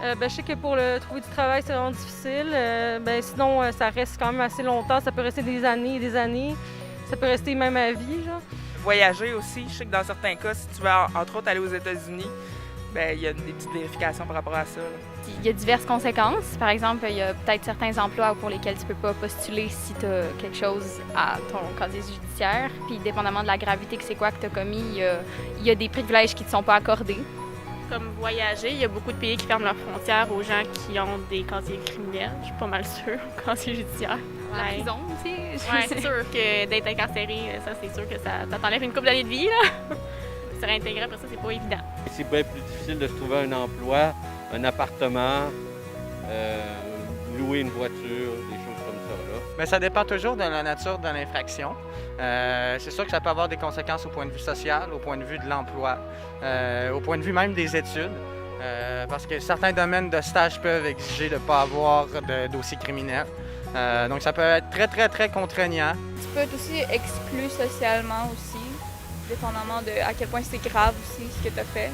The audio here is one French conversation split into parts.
Je sais que pour trouver du travail, c'est vraiment difficile. Sinon, ça reste quand même assez longtemps. Ça peut rester des années et des années. Ça peut rester même à vie, genre. Voyager aussi, je sais que dans certains cas, si tu veux entre autres aller aux États-Unis, il y a des petites vérifications par rapport à ça, là. Il y a diverses conséquences. Par exemple, il y a peut-être certains emplois pour lesquels tu ne peux pas postuler si tu as quelque chose à ton casier judiciaire. Puis, dépendamment de la gravité que c'est quoi que tu as commis, il y a des privilèges qui ne te sont pas accordés. Comme voyager, il y a beaucoup de pays qui ferment leurs frontières aux gens qui ont des casiers criminels. Je suis pas mal sûre, casier judiciaire. La prison aussi. Oui, c'est sûr que d'être incarcéré, ça, c'est sûr que ça t'enlève une couple d'années de vie, là. Se réintégrer après ça, c'est pas évident. C'est bien plus difficile de se trouver un emploi, un appartement, louer une voiture, des choses comme ça, là. Mais ça dépend toujours de la nature de l'infraction. C'est sûr que ça peut avoir des conséquences au point de vue social, au point de vue de l'emploi, au point de vue même des études. Parce que certains domaines de stage peuvent exiger de ne pas avoir de dossier criminel. Donc ça peut être très, très, très contraignant. Tu peux être aussi exclu socialement aussi, dépendamment de à quel point c'est grave aussi ce que tu as fait.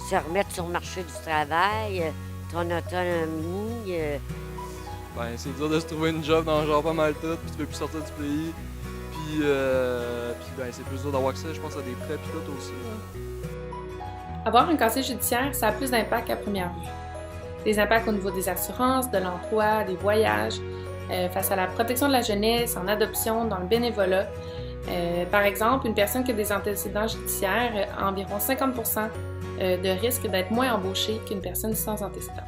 Se remettre sur le marché du travail, ton autonomie. C'est dur de se trouver une job dans genre pas mal tout, puis tu peux plus sortir du pays. Puis c'est plus dur d'avoir accès, je pense, à des prêts puis tout aussi. Avoir un casier judiciaire, ça a plus d'impact à première vue. Des impacts au niveau des assurances, de l'emploi, des voyages, face à la protection de la jeunesse, en adoption, dans le bénévolat. Par exemple, une personne qui a des antécédents judiciaires a environ 50% de risque d'être moins embauchée qu'une personne sans antécédents.